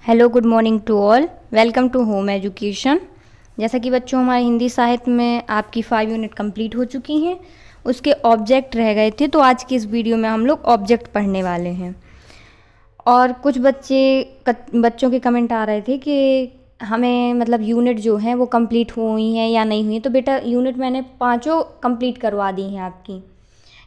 Hello, good morning to all. Welcome to home education. जैसा कि बच्चों, हमारे हिंदी साहित्य में आपकी 5 यूनिट कंप्लीट हो चुकी हैं। उसके ऑब्जेक्ट रह गए थे, तो आज की इस वीडियो में हम लोग ऑब्जेक्ट पढ़ने वाले हैं। और कुछ बच्चों के कमेंट आ रहे थे कि हमें मतलब यूनिट जो हैं वो कंप्लीट हुई हैं या नहीं हुई। तो बेटा, यूनिट मैंने पाँचों कंप्लीट करवा दी हैं आपकी।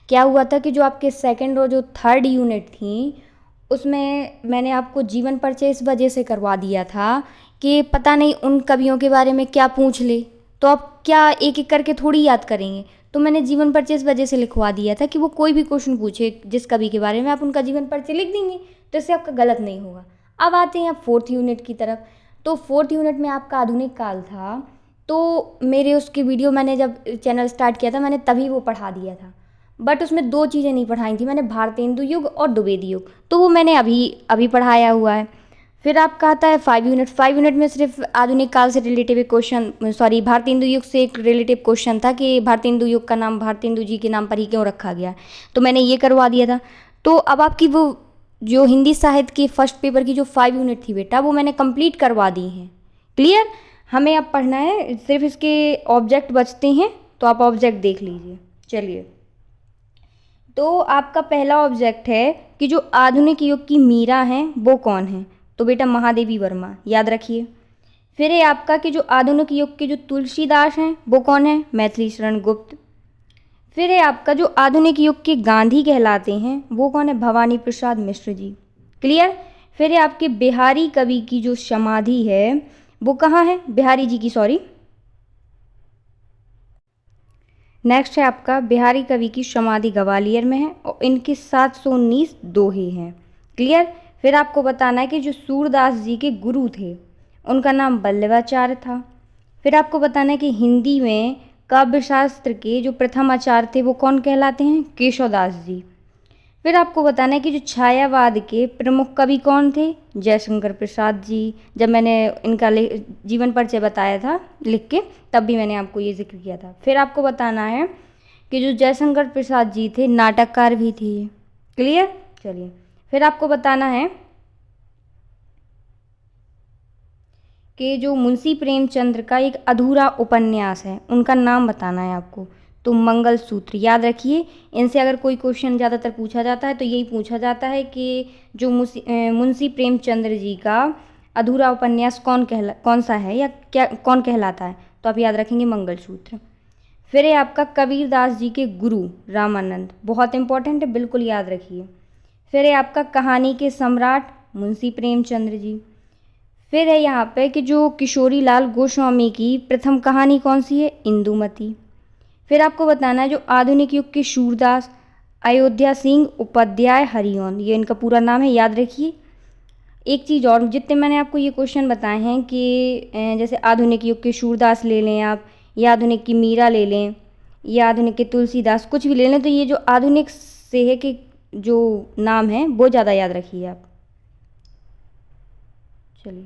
क्या हुआ था कि जो आपके सेकंड और जो थर्ड यूनिट थी, उसमें मैंने आपको जीवन परिचय इस वजह से करवा दिया था कि पता नहीं उन कवियों के बारे में क्या पूछ ले, तो आप क्या एक एक करके थोड़ी याद करेंगे। तो मैंने जीवन परिचय इस वजह से लिखवा दिया था कि वो कोई भी क्वेश्चन पूछे जिस कवि के बारे में, आप उनका जीवन परिचय लिख देंगे तो इससे आपका गलत नहीं होगा। अब आते हैं फोर्थ यूनिट की तरफ। तो फोर्थ यूनिट में आपका आधुनिक काल था। तो मेरे उसकी वीडियो मैंने जब चैनल स्टार्ट किया था, मैंने तभी वो पढ़ा दिया था। बट उसमें दो चीज़ें नहीं पढ़ाई थी मैंने, भारतेंदु युग और द्विवेदी युग। तो वो मैंने अभी पढ़ाया हुआ है। फिर आपका आता है 5 यूनिट में सिर्फ आधुनिक काल से रिलेटिव एक क्वेश्चन, भारतेंदु युग से एक रिलेटिव क्वेश्चन था कि भारतेंदु युग का नाम भारतेंदु जी के नाम पर ही क्यों रखा गया। तो मैंने ये करवा दिया था। तो अब आपकी वो जो हिंदी साहित्य के फर्स्ट पेपर की जो 5 यूनिट थी बेटा, वो मैंने कंप्लीट करवा दी हैं। क्लियर। हमें अब पढ़ना है, सिर्फ इसके ऑब्जेक्ट बचते हैं, तो आप ऑब्जेक्ट देख लीजिए। चलिए, तो आपका पहला ऑब्जेक्ट है कि जो आधुनिक युग की मीरा हैं वो कौन है। तो बेटा, महादेवी वर्मा, याद रखिए। फिर है आपका कि जो आधुनिक युग के जो तुलसीदास हैं वो कौन है, मैथिली शरण गुप्त। फिर है आपका जो आधुनिक युग के गांधी कहलाते हैं वो कौन है, भवानी प्रसाद मिश्र जी। क्लियर। फिर है आपके बिहारी कवि की जो समाधि है वो कहाँ है, बिहारी जी की, सॉरी। नेक्स्ट है आपका बिहारी कवि की समाधि ग्वालियर में है और इनके 719 दोहे हैं। क्लियर। फिर आपको बताना है कि जो सूरदास जी के गुरु थे उनका नाम वल्लभाचार्य था। फिर आपको बताना है कि हिंदी में काव्य शास्त्र के जो प्रथम आचार्य थे वो कौन कहलाते हैं, केशवदास जी। फिर आपको बताना है कि जो छायावाद के प्रमुख कवि कौन थे, जयशंकर प्रसाद जी। जब मैंने इनका जीवन परिचय बताया था लिख के, तब भी मैंने आपको ये जिक्र किया था। फिर आपको बताना है कि जो जयशंकर प्रसाद जी थे नाटककार भी थे। क्लियर। चलिए, फिर आपको बताना है कि जो मुंशी प्रेमचंद्र का एक अधूरा उपन्यास है उनका नाम बताना है आपको। तो मंगलसूत्र, याद रखिए। इनसे अगर कोई क्वेश्चन ज़्यादातर पूछा जाता है तो यही पूछा जाता है कि जो मुंशी प्रेमचंद्र जी का अधूरा उपन्यास कौन सा है या क्या कौन कहलाता है, तो आप याद रखेंगे मंगलसूत्र। फिर है आपका कबीरदास जी के गुरु रामानंद, बहुत इंपॉर्टेंट है, बिल्कुल याद रखिए। फिर है आपका कहानी के सम्राट मुंशी प्रेमचंद्र जी। फिर है यहाँ पे कि जो किशोरी लाल गोस्वामी की प्रथम कहानी कौन सी है, इंदुमती। फिर आपको बताना है जो आधुनिक युग के सूरदास अयोध्या सिंह उपाध्याय हरिओंद, ये इनका पूरा नाम है, याद रखिए। एक चीज़ और, जितने मैंने आपको ये क्वेश्चन बताए हैं कि जैसे आधुनिक युग के सूरदास ले लें आप, या आधुनिक की मीरा ले लें, या आधुनिक के तुलसीदास, कुछ भी ले लें, तो ये जो आधुनिक से है कि जो नाम है वो ज़्यादा याद रखिए आप। चलिए,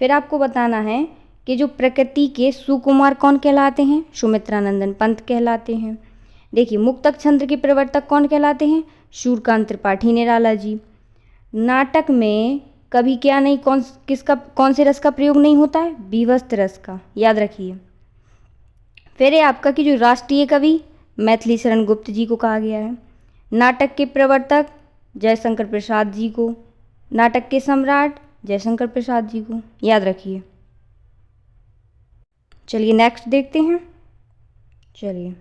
फिर आपको बताना है कि जो प्रकृति के सुकुमार कौन कहलाते हैं, सुमित्रानंदन पंत कहलाते हैं। देखिए, मुक्तक छंद के प्रवर्तक कौन कहलाते हैं, सूर्यकांत त्रिपाठी निराला जी। नाटक में कभी क्या नहीं, कौन से रस का प्रयोग नहीं होता है, विवस्त रस का, याद रखिए। फिर है आपका कि जो राष्ट्रीय कवि मैथिली शरण गुप्त जी को कहा गया है। नाटक के प्रवर्तक जयशंकर प्रसाद जी को। नाटक के सम्राट जयशंकर प्रसाद जी को, याद रखिए। चलिए, नेक्स्ट देखते हैं। चलिए,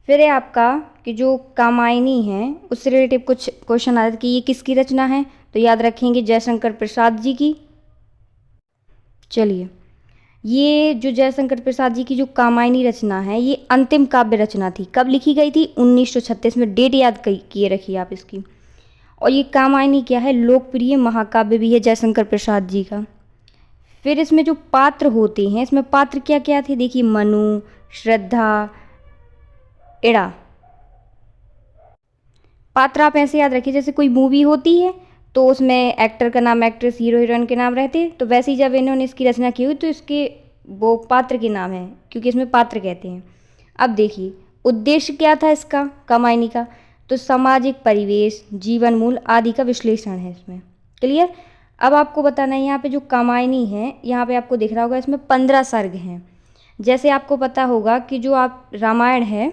फिर है आपका कि जो कामायनी है उससे रिलेटिव कुछ क्वेश्चन आते कि ये किसकी रचना है, तो याद रखेंगे जयशंकर प्रसाद जी की। चलिए, ये जो जयशंकर प्रसाद जी की जो कामायनी रचना है ये अंतिम काव्य रचना थी। कब लिखी गई थी, 1936 में। डेट याद किए रखिए आप इसकी। और ये कामायनी क्या है, लोकप्रिय महाकाव्य भी है जयशंकर प्रसाद जी का। फिर इसमें जो पात्र होते हैं, इसमें पात्र क्या क्या थे, देखिए, मनु, श्रद्धा, इड़ा। पात्र आप ऐसे याद रखिए, जैसे कोई मूवी होती है तो उसमें एक्टर का नाम, एक्ट्रेस, हीरो हीरोइन के नाम रहते हैं, तो वैसे ही जब इन्होंने इसकी रचना की हुई तो इसके वो पात्र के नाम है, क्योंकि इसमें पात्र कहते हैं। अब देखिए, उद्देश्य क्या था इसका, कामायनी का, तो सामाजिक परिवेश, जीवन मूल आदि का विश्लेषण है इसमें। क्लियर। अब आपको बताना है यहाँ पे जो कामायनी है, यहाँ पे आपको दिख रहा होगा इसमें 15 सर्ग हैं। जैसे आपको पता होगा कि जो आप रामायण है,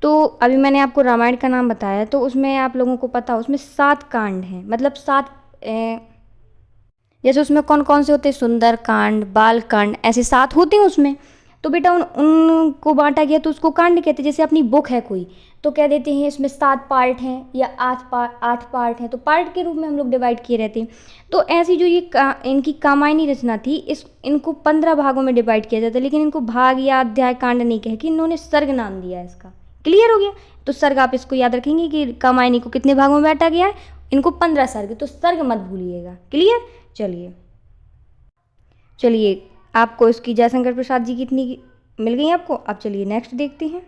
तो अभी मैंने आपको रामायण का नाम बताया, तो उसमें आप लोगों को पता हो उसमें 7 कांड हैं, मतलब 7 जैसे उसमें कौन कौन से होते हैं, सुंदर कांड, बाल कांड, ऐसे 7 होते हैं उसमें। तो बेटा उनको बांटा गया तो उसको कांड कहते हैं। जैसे अपनी बुक है कोई, तो कह देते हैं इसमें 7 पार्ट हैं या 8 पार्ट हैं, तो पार्ट के रूप में हम लोग डिवाइड किए रहते हैं। तो ऐसी जो ये इनकी कामायनी रचना थी, इनको 15 भागों में डिवाइड किया जाता है, लेकिन इनको भाग या अध्याय कांड नहीं कह के इन्होंने सर्ग नाम दिया है इसका। क्लियर हो गया? तो सर्ग आप इसको याद रखेंगे कि कामायनी को कितने भागों में बांटा गया है, इनको 15 सर्ग, तो सर्ग मत भूलिएगा। क्लियर? चलिए आपको इसकी जयशंकर प्रसाद जी कितनी मिल गई आपको। अब चलिए नेक्स्ट देखते हैं।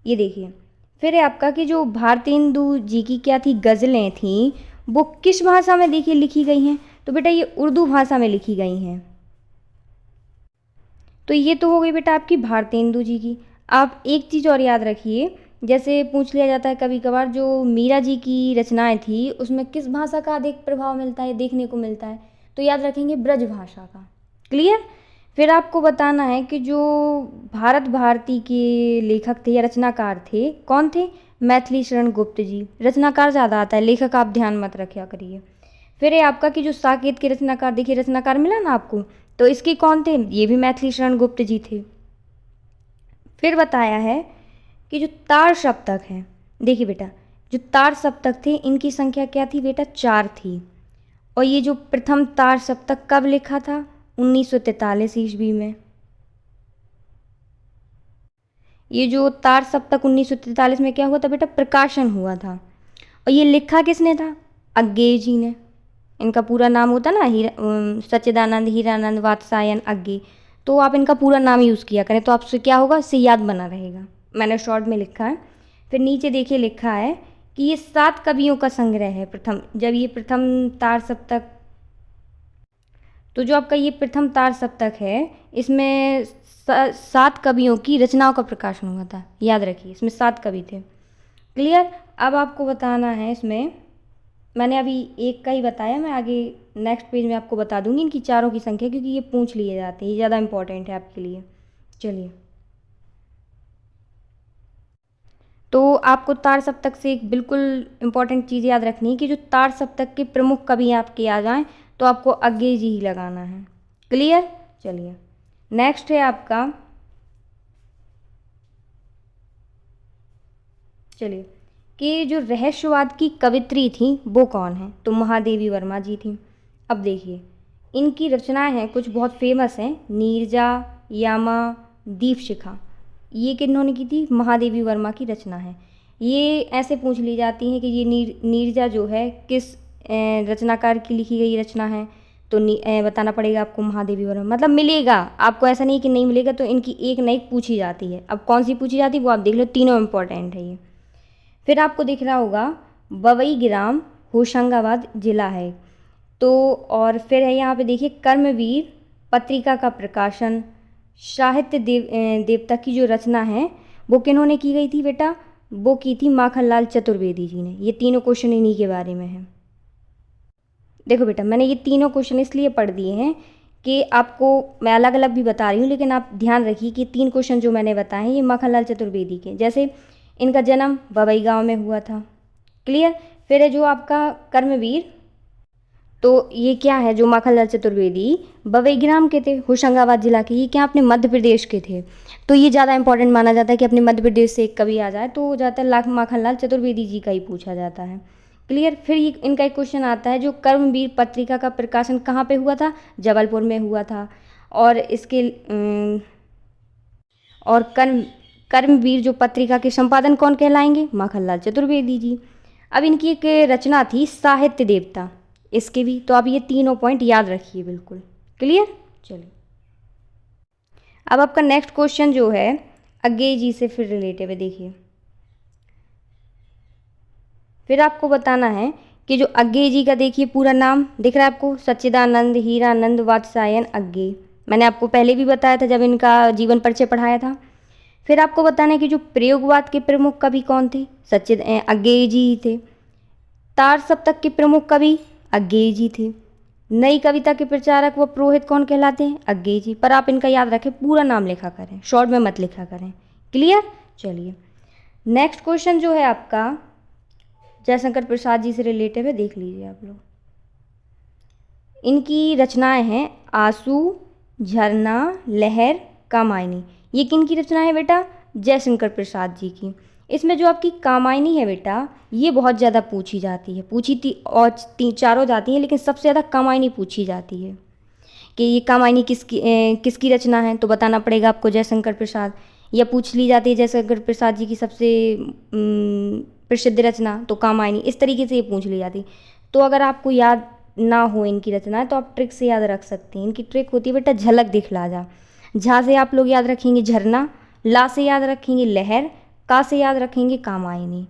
ये देखिए, फिर है आपका कि जो भारतेंदु जी की क्या थी, गज़लें थी, वो किस भाषा में देखिए लिखी गई हैं। तो बेटा ये उर्दू भाषा में लिखी गई हैं। तो ये तो हो गई बेटा आपकी भारतेंदु जी की। आप एक चीज़ और याद रखिए, जैसे पूछ लिया जाता है कभी कभार, जो मीरा जी की रचनाएं थी उसमें किस भाषा का अधिक प्रभाव मिलता है, देखने को मिलता है, तो याद रखेंगे ब्रज भाषा का। क्लियर? फिर आपको बताना है कि जो भारत भारती के लेखक थे या रचनाकार थे, कौन थे? मैथिली शरण गुप्त जी। रचनाकार ज़्यादा आता है, लेखक आप ध्यान मत रखा करिए। फिर है आपका कि जो साकेत के रचनाकार, देखिए रचनाकार मिला ना आपको, तो इसके कौन थे? ये भी मैथिली शरण गुप्त जी थे। फिर बताया है कि जो तार सप्तक हैं, देखिए बेटा जो तार सप्तक थे इनकी संख्या क्या थी बेटा? 4 थी। और ये जो प्रथम तार सप्तक कब लिखा था? 1943 ईस्वी में। ये जो तार सप्तक 1943 में क्या हुआ था बेटा? प्रकाशन हुआ था। और ये लिखा किसने था? अग्गे जी ने। इनका पूरा नाम होता ना सच्चिदानंद हीरानंद वात्सायन अग्गे, तो आप इनका पूरा नाम यूज़ किया करें, तो आपसे क्या होगा, इससे याद बना रहेगा। मैंने शॉर्ट में लिखा है। फिर नीचे देखिए लिखा है कि ये 7 कवियों का संग्रह है। जब ये प्रथम तार सप्तक, तो जो आपका ये प्रथम तार सप्तक है, इसमें 7 कवियों की रचनाओं का प्रकाशन हुआ था। याद रखिए इसमें 7 कवि थे। क्लियर? अब आपको बताना है, इसमें मैंने अभी एक का ही बताया, मैं आगे नेक्स्ट पेज में आपको बता दूंगी इनकी चारों की संख्या, क्योंकि ये पूछ लिए जाते हैं, ये ज़्यादा इंपॉर्टेंट है आपके लिए। चलिए, तो आपको तार सप्तक से एक बिल्कुल इंपॉर्टेंट चीज़ याद रखनी है कि जो तार सप्तक के प्रमुख कवि आपके आ जाएं, तो आपको अग्गे जी ही लगाना है। क्लियर? चलिए नेक्स्ट है आपका, चलिए कि जो रहस्यवाद की कवित्री थी वो कौन है? तो महादेवी वर्मा जी थी। अब देखिए इनकी रचनाएं हैं कुछ बहुत फेमस हैं, नीरजा, यामा, दीपशिखा। ये किन्होंने की थी? महादेवी वर्मा की रचना है। ये ऐसे पूछ ली जाती हैं कि ये नीरजा जो है किस रचनाकार की लिखी गई रचना है, तो बताना पड़ेगा आपको महादेवी वर्मा। मतलब मिलेगा आपको, ऐसा नहीं कि नहीं मिलेगा, तो इनकी एक न एक पूछी जाती है। अब कौन सी पूछी जाती है वो आप देख लो, तीनों इंपॉर्टेंट है ये। फिर आपको दिख रहा होगा बवई ग्राम होशंगाबाद जिला है। तो और फिर है यहाँ पे देखिए कर्मवीर पत्रिका का प्रकाशन, साहित्य देवता की जो रचना है वो किन्होंने की गई थी बेटा? वो की थी माखनलाल चतुर्वेदी जी ने। ये तीनों क्वेश्चन इन्हीं के बारे में है। देखो बेटा मैंने ये तीनों क्वेश्चन इसलिए पढ़ दिए हैं कि आपको मैं अलग अलग भी बता रही हूँ, लेकिन आप ध्यान रखिए कि 3 क्वेश्चन जो मैंने बताए हैं ये माखनलाल चतुर्वेदी के। जैसे इनका जन्म बवई गांव में हुआ था। क्लियर? फिर है जो आपका कर्मवीर, तो ये क्या है, जो माखनलाल चतुर्वेदी बवई ग्राम के थे, होशंगाबाद जिला के, ये क्या अपने मध्य प्रदेश के थे। तो ये ज़्यादा इंपॉर्टेंट माना जाता है कि अपने मध्य प्रदेश से एक कवि आ जाए तो ज़्यादातर माखनलाल चतुर्वेदी जी का ही पूछा जाता है। क्लियर? फिर ये इनका एक क्वेश्चन आता है, जो कर्मवीर पत्रिका का प्रकाशन कहाँ पे हुआ था? जबलपुर में हुआ था। और इसके और कर्मवीर जो पत्रिका के संपादन कौन कहलाएंगे? माखनलाल चतुर्वेदी जी। अब इनकी एक रचना थी साहित्य देवता, इसके भी, तो आप ये तीनों पॉइंट याद रखिए बिल्कुल। क्लियर? चलिए अब आपका नेक्स्ट क्वेश्चन जो है अग्गे जी से फिर रिलेटेड है। देखिए फिर आपको बताना है कि जो अग्गे जी का देखिए पूरा नाम दिख रहा है आपको, सच्चिदानंद हीरानंद वात्सायन अग्गे। मैंने आपको पहले भी बताया था जब इनका जीवन परिचय पढ़ाया था। फिर आपको बताना है कि जो प्रयोगवाद के प्रमुख कवि कौन थे, सच्चिद अज्ञेय जी ही थे। तार सप्तक के प्रमुख कवि अज्ञेय जी थे। नई कविता के प्रचारक व पुरोहित कौन कहलाते हैं, अज्ञेय जी। पर आप इनका याद रखें, पूरा नाम लिखा करें, शॉर्ट में मत लिखा करें। क्लियर। चलिए नेक्स्ट क्वेश्चन जो है आपका जयशंकर प्रसाद जी से रिलेटेड है, देख लीजिए आप लोग। इनकी रचनाएं हैं आंसू, झरना, लहर, कामायनी। ये किन की रचना है बेटा, जयशंकर प्रसाद जी की। इसमें जो आपकी कामायनी है बेटा, ये बहुत ज़्यादा पूछी जाती है, पूछी थी और चारों जाती हैं, लेकिन सबसे ज़्यादा कामायनी पूछी जाती है कि ये कामायनी किसकी रचना है, तो बताना पड़ेगा आपको जयशंकर प्रसाद। या पूछ ली जाती है जयशंकर प्रसाद जी की सबसे प्रसिद्ध रचना, तो कामायनी। इस तरीके से ये पूछ ली जाती। तो अगर आपको याद ना हो इनकी रचना तो आप ट्रिक से याद रख सकते हैं। इनकी ट्रिक होती है बेटा झलक दिखला जा। झा से आप लोग याद रखेंगे झरना, ला से याद रखेंगे लहर, का से याद रखेंगे कामायनी।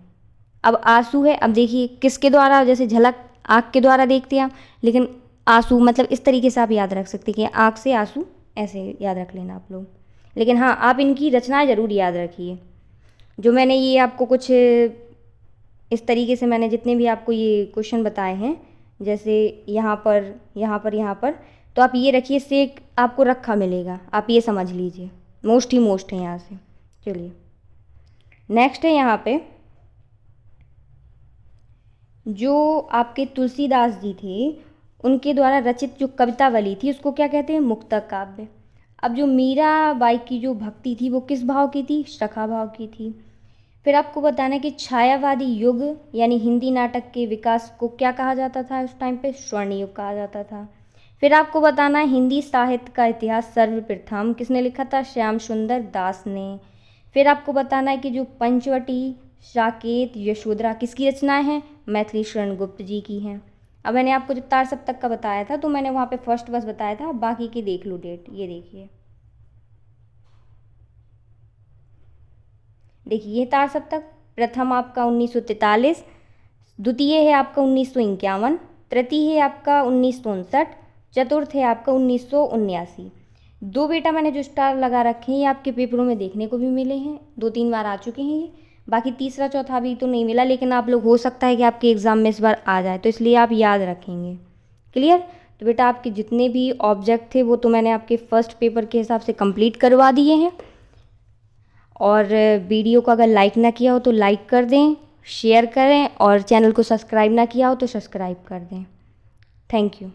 अब आंसू है, अब देखिए किसके द्वारा, जैसे झलक आँख के द्वारा देखते हैं आप, लेकिन आंसू मतलब इस तरीके से आप याद रख सकते हैं कि आँख से आंसू, ऐसे याद रख लेना आप लोग। लेकिन हाँ, आप इनकी रचनाएं ज़रूर याद रखिए। जो मैंने ये आपको कुछ इस तरीके से मैंने जितने भी आपको ये क्वेश्चन बताए हैं, जैसे यहाँ पर, यहाँ पर, यहाँ पर, तो आप ये रखिए, से आपको रखा मिलेगा, आप ये समझ लीजिए। मोस्ट ही मोस्ट है यहाँ से। चलिए नेक्स्ट है यहाँ पे, जो आपके तुलसीदास जी थे उनके द्वारा रचित जो कवितावली थी उसको क्या कहते हैं, मुक्तक काव्य। अब जो मीराबाई की जो भक्ति थी वो किस भाव की थी, सखा भाव की थी। फिर आपको बताना है कि छायावादी युग यानी हिंदी नाटक के विकास को क्या कहा जाता था, उस टाइम पे स्वर्ण युग कहा जाता था। फिर आपको बताना है हिंदी साहित्य का इतिहास सर्वप्रथम किसने लिखा था, श्याम सुंदर दास ने। फिर आपको बताना है कि जो पंचवटी, साकेत, यशोधरा किसकी रचनाएं हैं, मैथिली शरण गुप्त जी की हैं। अब मैंने आपको जब तार सप्तक का बताया था तो मैंने वहाँ पे फर्स्ट बस बताया था, बाकी की देख लो डेट। ये देखिए, देखिए ये तार सप्तक प्रथम आपका 1943, द्वितीय है आपका 1951, तृतीय है आपका 1959, चतुर्थ है आपका 1979। दो बेटा मैंने जो स्टार लगा रखे हैं ये आपके पेपरों में देखने को भी मिले हैं, 2-3 बार आ चुके हैं ये। बाकी तीसरा चौथा भी तो नहीं मिला, लेकिन आप लोग हो सकता है कि आपके एग्ज़ाम में इस बार आ जाए, तो इसलिए आप याद रखेंगे। क्लियर। तो बेटा आपके जितने भी ऑब्जेक्ट थे वो तो मैंने आपके फर्स्ट पेपर के हिसाब से कंप्लीट करवा दिए हैं। और वीडियो को अगर लाइक ना किया हो तो लाइक कर दें, शेयर करें, और चैनल को सब्सक्राइब ना किया हो तो सब्सक्राइब कर दें। Thank you.